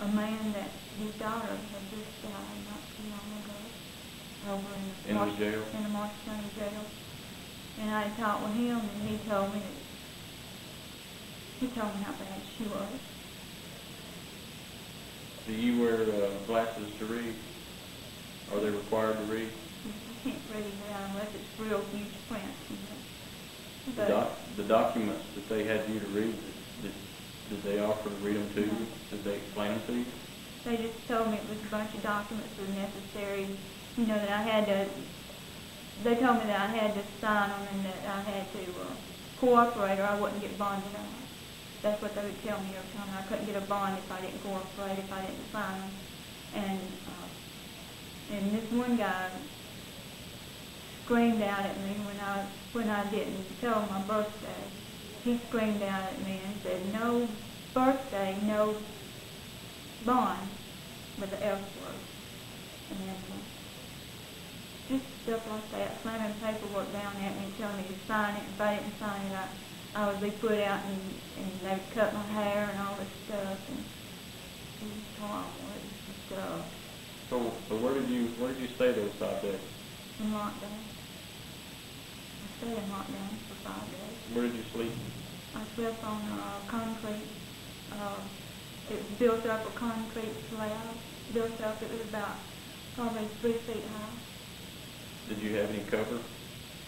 a man that his daughter had just died not too long ago over in the jail? In the Marshall County jail. And I talked with him, and he told me how bad she was. Do you wear glasses to read? Are they required to read? I can't read that unless it's real huge print. The documents that they had you to read, did they offer to read them to you? Did they explain them to you? They just told me it was a bunch of documents that were necessary, you know, that I had to, they told me that I had to sign them and that I had to cooperate or I wouldn't get bonded on. That's what they would tell me every time. I couldn't get a bond if I didn't cooperate, if I didn't sign them. And this one guy screamed out at me when I didn't tell him my birthday. He screamed out at me and said, "No birthday, no bond," with the F word. And just stuff like that, slamming paperwork down at me, telling me to sign it. If I didn't sign it, I would be put out and they would cut my hair and all this stuff. And it was horrible. It was just, So where did you stay those 5 days? in lockdown. I stayed in lockdown for 5 days. Where did you sleep? I slept on concrete. It was built up a concrete slab. Built up. It was about probably 3 feet high. Did you have any cover?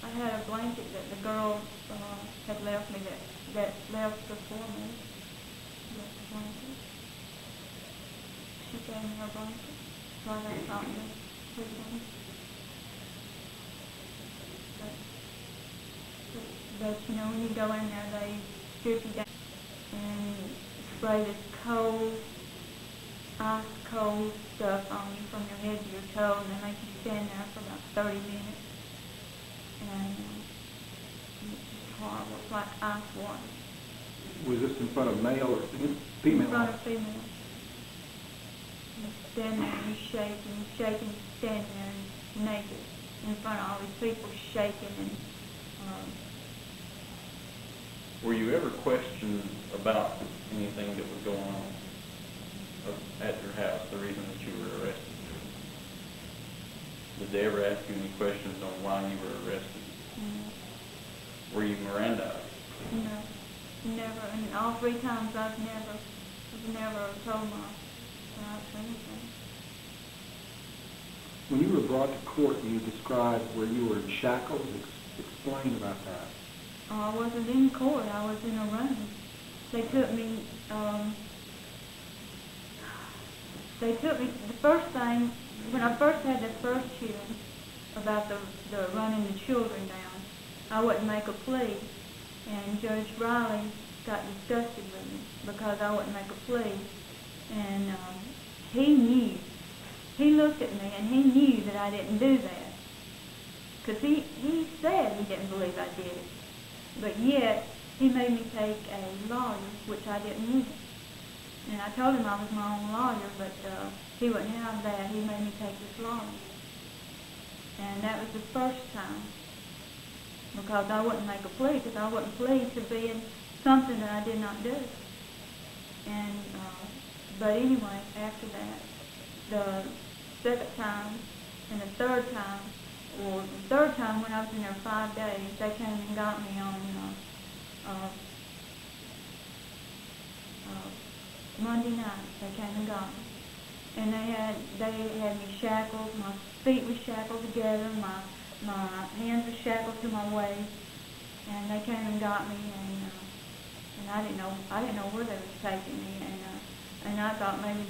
I had a blanket that the girl had left me that left before me. Left a blanket. She gave me her blanket. So I got something to sleep on. But you know, when you go in there, they strip you down and spray this cold, ice cold stuff on you from your head to your toe, and they make you stand there for about 30 minutes. And it's just horrible. It's like ice water. Was this in front of male or female? In front of female. You stand there and you shake and you stand there and naked in front of all these people shaking and Were you ever questioned about anything that was going on at your house, the reason that you were arrested? Did they ever ask you any questions on why you were arrested? No. Were you Mirandized? No, never. And all 3 times I've never told my rights or anything. When you were brought to court, you described where you were in shackles. Explain about that. I wasn't in court. I was in a room. They took me, the first thing, when I first had the first hearing about the running the children down, I wouldn't make a plea, and Judge Riley got disgusted with me because I wouldn't make a plea, and he knew. He looked at me and he knew that I didn't do that, because he said he didn't believe I did it. But yet, he made me take a lawyer, which I didn't need. And I told him I was my own lawyer, but he wouldn't have that. He made me take this lawyer. And that was the first time, because I wouldn't make a plea, because I wouldn't plead to being something that I did not do. And, but anyway, after that, the second time and the third time, or the third time when I was in there 5 days, they came and got me on Monday night. They came and got me, and they had me shackled. My feet were shackled together. My hands were shackled to my waist, and they came and got me. And I didn't know where they was taking me. And I thought maybe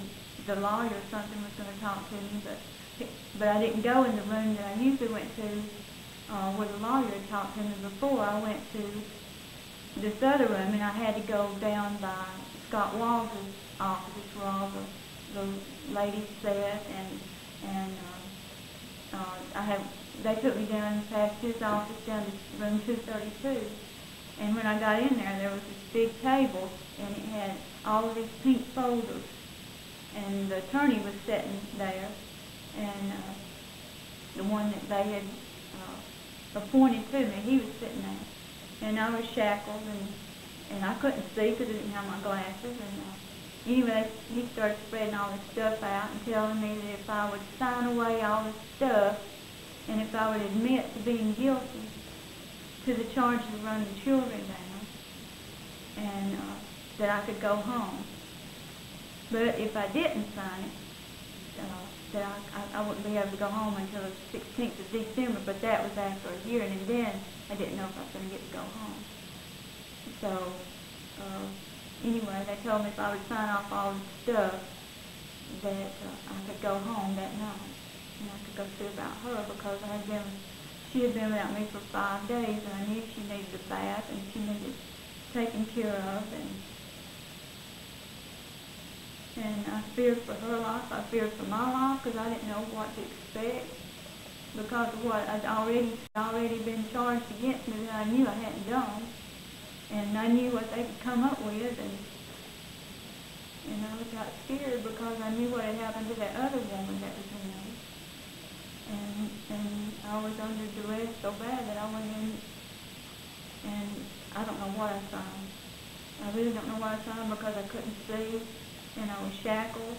the lawyer or something was going to talk to me, but I didn't go in the room that I usually went to, where the lawyer had talked to me before. I went to this other room, and I had to go down by Scott Walls' office, where all the ladies sat, and they took me down past his office down to room 232. And when I got in there was this big table, and it had all of these pink folders, and the attorney was sitting there, and the one that they had appointed to me, he was sitting there, and I was shackled, and I couldn't see because I didn't have my glasses, Anyway, he started spreading all this stuff out and telling me that if I would sign away all this stuff and if I would admit to being guilty to the charges of running children down, and that I could go home. But if I didn't sign it, that I wouldn't be able to go home until the 16th of December, but that was after a year, and then I didn't know if I was going to get to go home. So, anyway, they told me if I would sign off all the stuff, that I could go home that night, and I could go see about her, because she had been without me for 5 days, and I knew she needed a bath, and she needed taken care of, and I feared for her life, I feared for my life, because I didn't know what to expect, because of what I'd already been charged against me that I knew I hadn't done, and I knew what they could come up with, and I got scared because I knew what had happened to that other woman that was in there, and I was under duress so bad that I went in, and I don't know what I signed. I really don't know what I signed because I couldn't see, and I was shackled,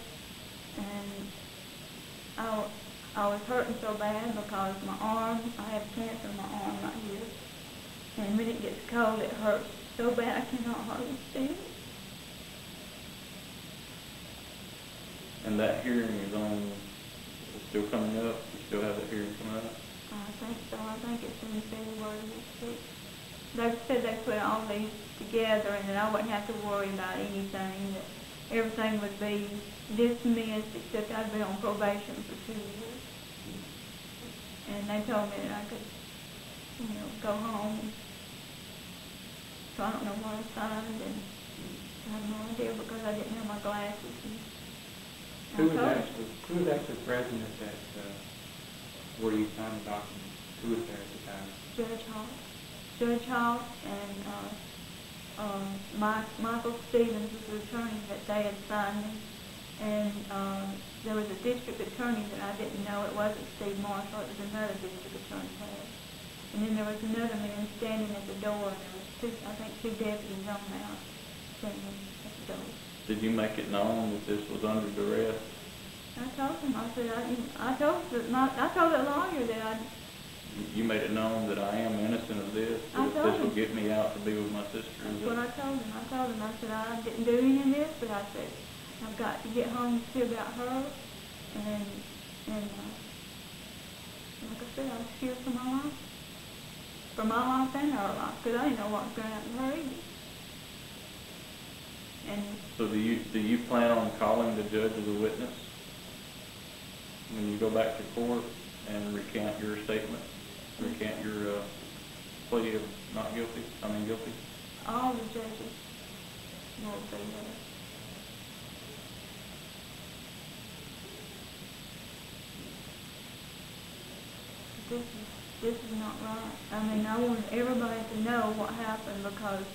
and I was hurting so bad because my arm, I have cancer in my arm right here, and when it gets cold it hurts so bad I cannot hardly see it. And that hearing is still coming up? You still have that hearing coming up? I think so. I think it's in February this week. They said they put all these together and that I wouldn't have to worry about anything, that everything would be dismissed except I'd be on probation for 2 years. And they told me that I could, go home. So I don't know what I signed, and I have no idea because I didn't have my glasses. Who was actually present at that, where you signed the document? Who was there at the time? Judge Hall and Michael Stevens was the attorney that they had signed me, and there was a district attorney that I didn't know. It wasn't Steve Marshall, it was another district attorney there. And then there was another man standing at the door, and there was two deputies on there standing at the door. Did you make it known that this was under duress? I told him. I said I told the lawyer that You made it known that I am innocent of this, that this will get me out to be with my sister. That's what I told him. I said I didn't do any of this, but I said I've got to get home and see about her, and like I said, I was scared for my life and her life, because I didn't know what was going to happen to her either. And so do you plan on calling the judge as a witness when you go back to court and recant your statement, recant your plea of guilty? All the judges will be there. This is not right. I mean, I want everybody to know what happened, because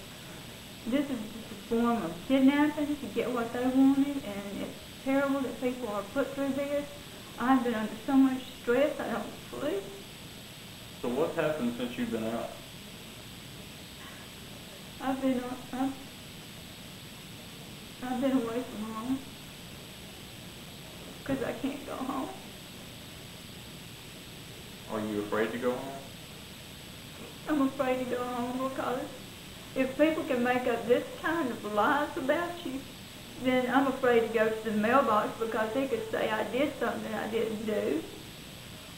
this is just a form of kidnapping to get what they wanted, and it's terrible that people are put through this. I've been under so much stress, I don't sleep. So what's happened since you've been out? I've been away from home because I can't go home. Are you afraid to go home? I'm afraid to go home because if people can make up this kind of lies about you, then I'm afraid to go to the mailbox, because they could say I did something I didn't do,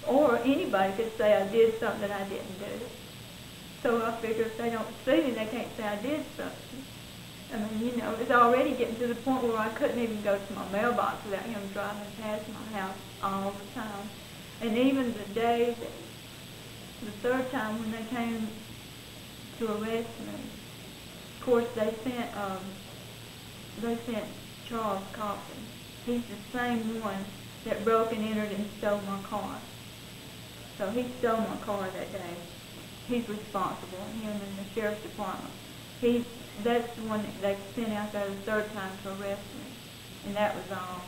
or anybody could say I did something I didn't do. So I figure if they don't see me, they can't say I did something. I mean, it's already getting to the point where I couldn't even go to my mailbox without him driving past my house all the time. And even the day, the third time when they came to arrest me, of course they sent Charles Coffin. He's the same one that broke and entered and stole my car. So he stole my car that day. He's responsible, him and the sheriff's department. That's the one that they sent out there the third time to arrest me. And that was all,